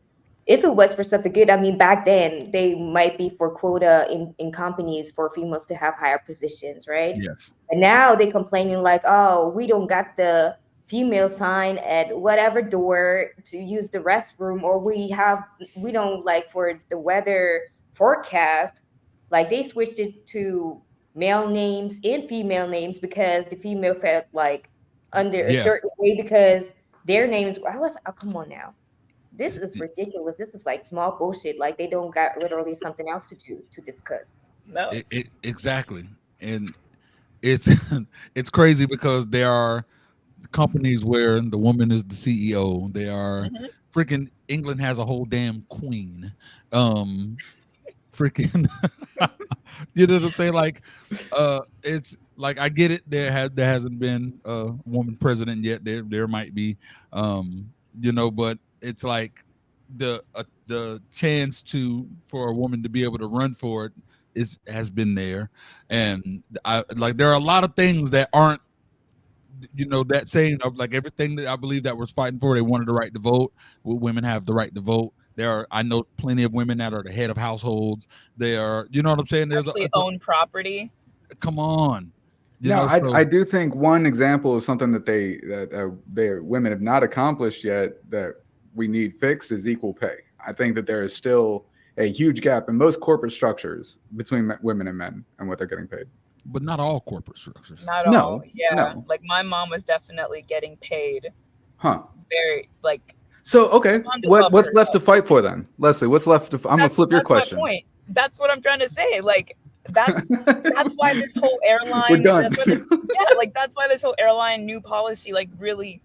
If it was for something good, I mean, back then they might be for quota in companies for females to have higher positions, right? Yes. And now they complaining like, oh, we don't got the female sign at whatever door to use the restroom, or we don't like for the weather forecast. Like they switched it to male names and female names because the female felt like under a Yeah. certain way because their names. I was, oh, come on now. This is ridiculous. This is like small bullshit. Like they don't got literally something else to do to discuss. No. Exactly. And it's it's crazy because there are companies where the woman is the CEO. They are freaking England has a whole damn queen. Freaking you know what I'm saying? Like it's like I get it. There hasn't been a woman president yet. There might be you know, but it's like the chance for a woman to be able to run for it has been there. And I like there are a lot of things that aren't, you know, that saying of like everything that I believe that was fighting for, they wanted the right to vote. Women have the right to vote. I know plenty of women that are the head of households. They are, you know what I'm saying? There's actually own property. Come on. I do think one example of something that they women have not accomplished yet that we need fixed is equal pay. I think that there is still a huge gap in most corporate structures between women and men and what they're getting paid. But not all corporate structures. Not all. Yeah. Like my mom was definitely getting paid. Very like. So okay, what's left to fight for then, Leslie? What's left to? I'm gonna flip your question. My point. That's what I'm trying to say. Like that's why this whole airline. We're done. That's why this whole airline new policy like really.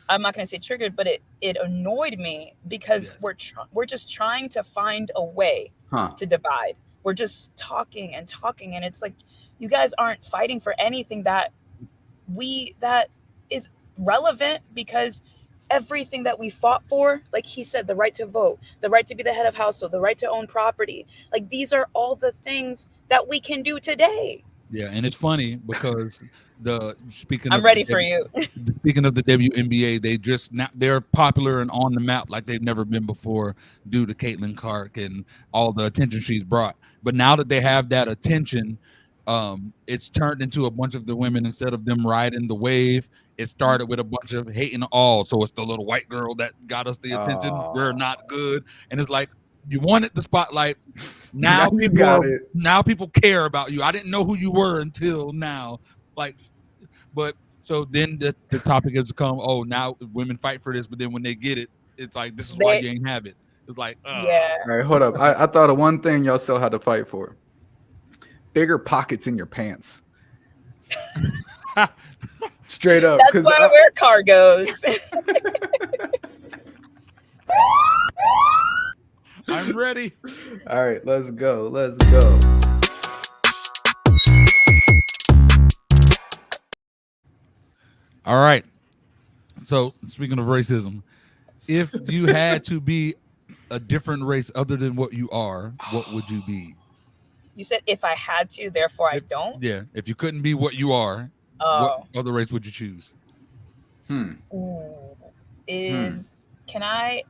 I'm not going to say triggered, but it annoyed me because we're just trying to find a way to divide. We're just talking and talking, and it's like you guys aren't fighting for anything that is relevant, because everything that we fought for, like he said, the right to vote, the right to be the head of household, the right to own property, like these are all the things that we can do today. Yeah, and it's funny because I'm ready for you. Speaking of the WNBA, they're popular and on the map like they've never been before due to Caitlin Clark and all the attention she's brought. But now that they have that attention, it's turned into a bunch of the women, instead of them riding the wave, it started with a bunch of hating all. So it's the little white girl that got us the attention. We're not good. And it's like, you wanted the spotlight. Now people care about you. I didn't know who you were until now. Like, but so then the topic has become, oh, now women fight for this, but then when they get it, it's like, this is why you ain't have it. It's like, yeah. All right, hold up. I thought of one thing y'all still had to fight for. Bigger pockets in your pants. Straight up. That's why I wear cargos. I'm ready. All right, let's go. Let's go. All right. So speaking of racism, if you had to be a different race other than what you are, what would you be? You said if I had to, therefore I don't? Yeah. If you couldn't be what you are, what other race would you choose? Can I?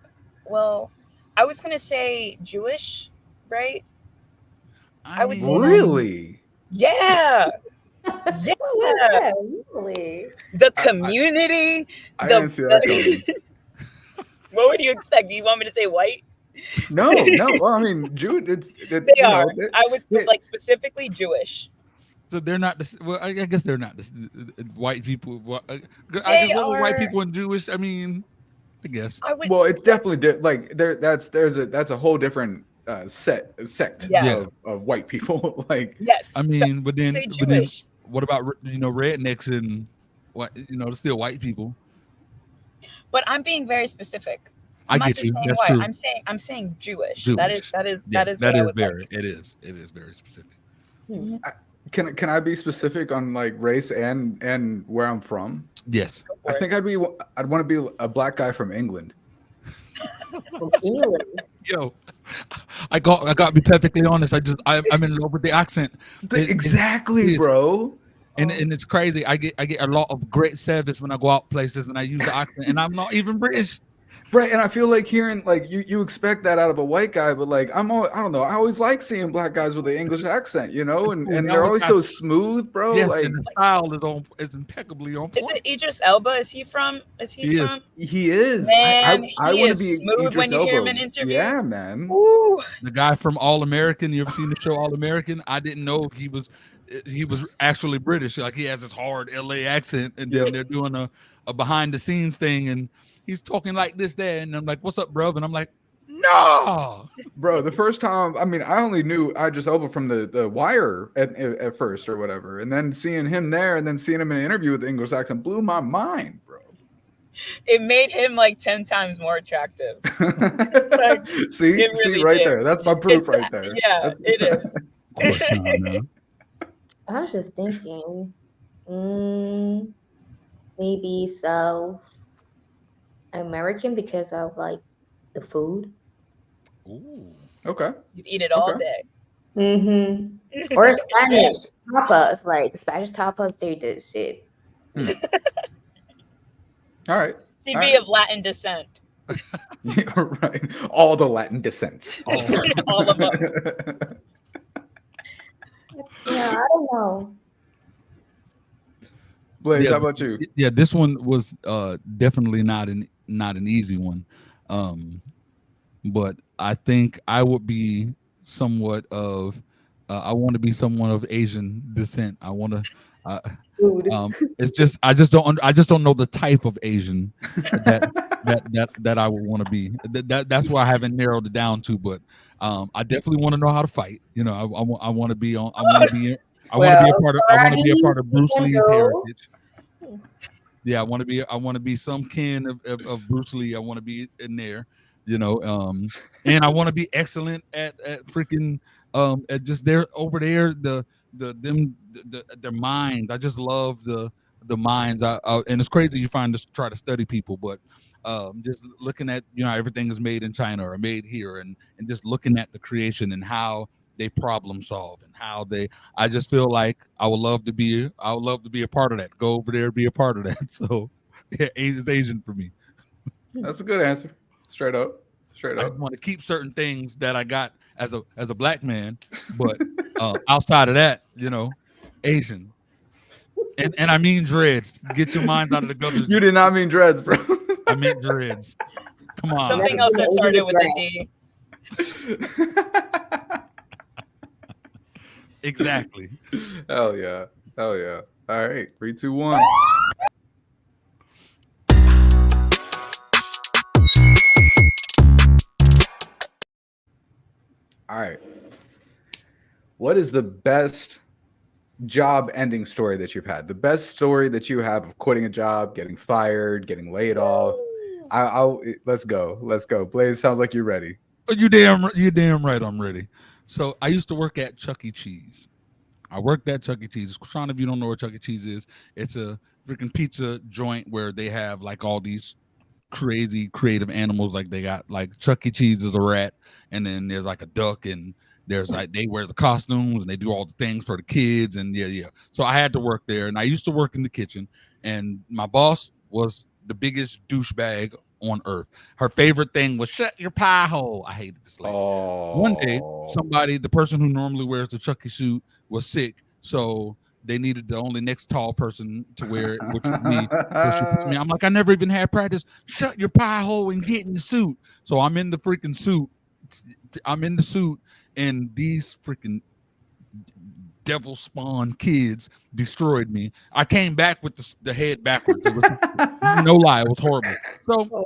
Well, I was gonna say Jewish, right? I would say really. Yeah. Yeah, really. The community. I didn't see that. What would you expect? Do you want me to say white? No. Well, I mean, Jew. They are. I would like specifically Jewish. So they're not. Well, I guess they're not white people. I guess white people and Jewish. I mean, I guess. Well, it's definitely like that's a whole different sect of white people. Like yes. I mean, but then what about rednecks and what they're still white people. But I'm being very specific. I get you. That's white. true. I'm saying Jewish. Jewish. That is what I would very like. It is very specific. Mm-hmm. Can I be specific on like race and where I'm from? Yes. I think I'd want to be a black guy from England. Yo, I got to be perfectly honest. I'm in love with the accent. Exactly, bro. And it's crazy. I get a lot of great service when I go out places and I use the accent, and I'm not even British. Right, and I feel like hearing like you expect that out of a white guy, but like I don't know. I always like seeing black guys with an English accent, and they're always so smooth, bro. Yeah, like and the style is impeccably on point. Is it Idris Elba? Is he from? He is. Man, I he want is to be smooth Idris when you Elba. hear him in interviews. Yeah, man. Ooh. The guy from All American. You ever seen the show All American? I didn't know he was he was actually British. Like he has this hard LA accent, and then they're doing a behind the scenes thing, and he's talking like this there, and I'm like, "What's up, bro?" And I'm like, "No, bro." The first time, I mean, I only knew Idris Elba from the Wire at first or whatever, and then seeing him there, and then seeing him in an interview with the English accent blew my mind, bro. It made him like 10 times more attractive. Like, see really right did. there. That's my proof right there. Yeah, it is. I was just thinking, maybe South American because I like the food. Ooh. Okay. You'd eat it all day. Mm-hmm. Or Spanish tapas, like Spanish tapas, they did shit. All right. She'd be of Latin descent. Yeah, right. All the Latin descents. All of them. Yeah, I don't know. Blaze, how about you? Yeah, this one was definitely not an easy one. But I think I would be somewhat of I want to be someone of Asian descent. I want to it's just I just don't know the type of Asian that I would want to be. That's why I haven't narrowed it down to, but I definitely want to know how to fight. You know, I want to be on I want to be a part of Bruce Lee's heritage. Yeah, I want to be some kin of Bruce Lee. I want to be in there, you know, and I want to be excellent at freaking at just there over there their minds. I just love the minds. And it's crazy you try to study people, but just looking at, you know, everything is made in China or made here, and just looking at the creation and how they problem solve and how I just feel like I would love to be a part of that. Go over there, be a part of that. So yeah, it's Asian for me. That's a good answer. Straight up. I just want to keep certain things that I got as a black man, but outside of that, you know, Asian. And I mean dreads. Get your mind out of the gutter. You did not mean dreads, bro. I meant dreads. Come on. Something else that started with a D. Exactly. Hell yeah. All right. 3, 2, 1. All right. What is the best job ending story that you've had? The best story that you have of quitting a job, getting fired, getting laid off? Let's go. Blaze, sounds like you're ready. You damn right I'm ready. So I used to work at Chuck E. Cheese. I worked at Chuck E. Cheese. Sean, if you don't know what Chuck E. Cheese is, it's a freaking pizza joint where they have like all these crazy creative animals. Like they got like Chuck E. Cheese is a rat, and then there's like a duck, and there's like they wear the costumes and they do all the things for the kids, and yeah. So I had to work there, and I used to work in the kitchen, and my boss was the biggest douchebag on earth. Her favorite thing was shut your pie hole. I hated this lady. One day, the person who normally wears the Chucky suit was sick, so they needed the only next tall person to wear it, which was me. So she put me. I'm like, I never even had practice. Shut your pie hole and get in the suit. So I'm in the freaking suit. And these freaking devil spawn kids destroyed me. I came back with the head backwards. It was no lie, it was horrible. So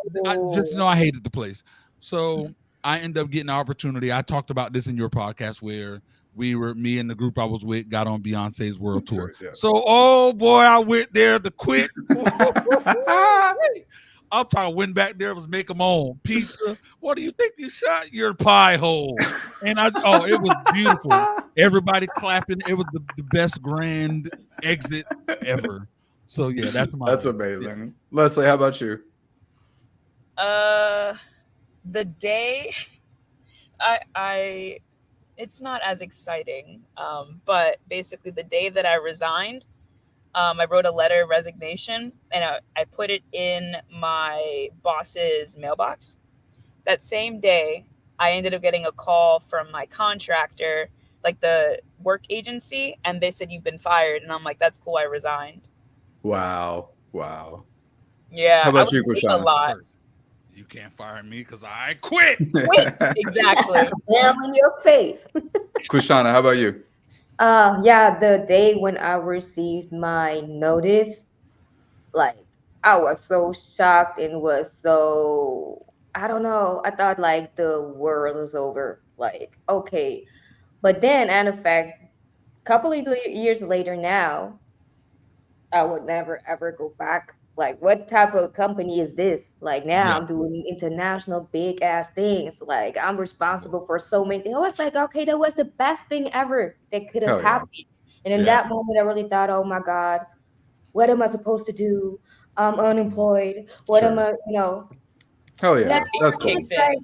I hated the place. So I ended up getting an opportunity. I talked about this in your podcast where me and the group I was with got on Beyonce's world tour. Yeah. So oh boy, I went there to quit. I'm talking, went back there, was making my own pizza. What do you think you shot your pie hole? And it was beautiful. Everybody clapping. It was the best grand exit ever. So yeah, that's amazing. Yes. Leslie, how about you? The day it's not as exciting. But basically the day that I resigned, I wrote a letter of resignation and I put it in my boss's mailbox. That same day, I ended up getting a call from my contractor, like the work agency, and they said, you've been fired. And I'm like, that's cool. I resigned. Wow. Yeah. How about you, Krishana? A lot. You can't fire me because I quit. Exactly. Damn in your face. Krishana, how about you? Yeah, the day when I received my notice, like I was so shocked and was so, I don't know. I thought like the world was over. Like, okay. But then, and in fact, couple of years later now, I would never ever go back. Like, what type of company is this? Like, now Yeah. I'm doing international big ass things. Like, I'm responsible for so many things. I was like, okay, that was the best thing ever that could have Hell yeah. happened. And in Yeah. that moment, I really thought, oh my God, what am I supposed to do? I'm unemployed. What am Sure. I, you know? Hell Now yeah. That's I'm cool. Kicks just in. like,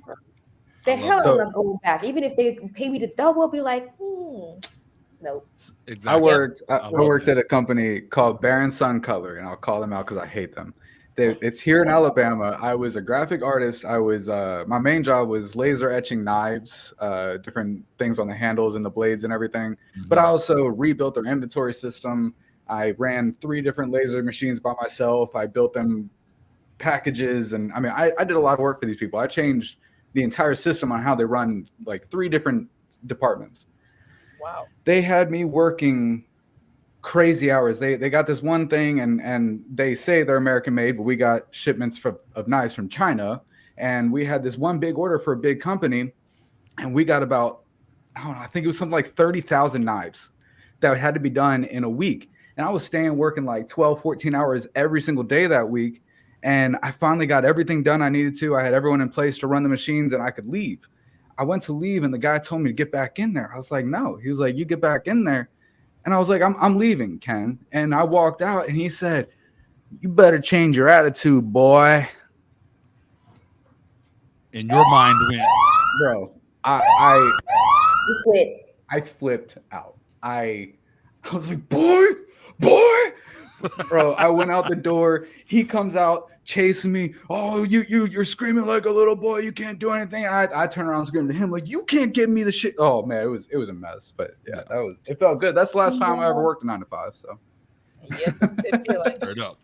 the I love hell that. am So I going back? Even if they pay me the double, I'll be like, no. I Exactly. worked I, I I love worked that. at a company called Baron Sun Color, and I'll call them out because I hate them. It's here in Alabama. I was a graphic artist. I was my main job was laser etching knives, different things on the handles and the blades and everything. But I also rebuilt their inventory system. I ran 3 different laser machines by myself. I built them packages, and I mean, I did a lot of work for these people. I changed the entire system on how they run like 3 different departments. Wow. They had me working crazy hours. They got this one thing, and they say they're American made, but we got shipments of knives from China, and we had this one big order for a big company, and we got about, I don't know, I think it was something like 30,000 knives that had to be done in a week. And I was staying working like 12, 14 hours every single day that week. And I finally got everything done I needed to. I had everyone in place to run the machines, and I could leave. I went to leave, and the guy told me to get back in there. I was like, no. He was like, you get back in there. And I was like, I'm leaving, Ken. And I walked out, and he said, you better change your attitude, boy. In your mind went, Bro, I You quit. I flipped out. I was like, boy. Bro, I went out the door. He comes out chasing me. Oh, you're screaming like a little boy. You can't do anything. I turn around screaming to him like, you can't give me the shit. Oh man, it was a mess. But yeah, it felt good. That's the last time I ever worked a 9 to 5. So Yep, that's a good feeling. straight up.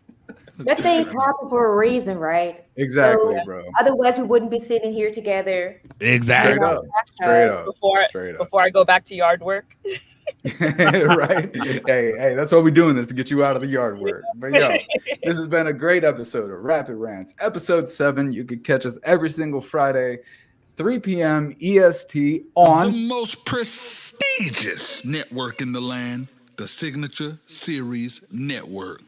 That things happen for a reason, right? exactly, So bro. otherwise, we wouldn't be sitting here together. Exactly. Straight up. Straight up. Before Straight up. before I go back to yard work. Right? Hey, that's why we're doing this, to get you out of the yard work. But yo, this has been a great episode of Rapid Rants, episode 7. You can catch us every single Friday, 3 p.m. EST on the most prestigious network in the land, the Signature Series Network.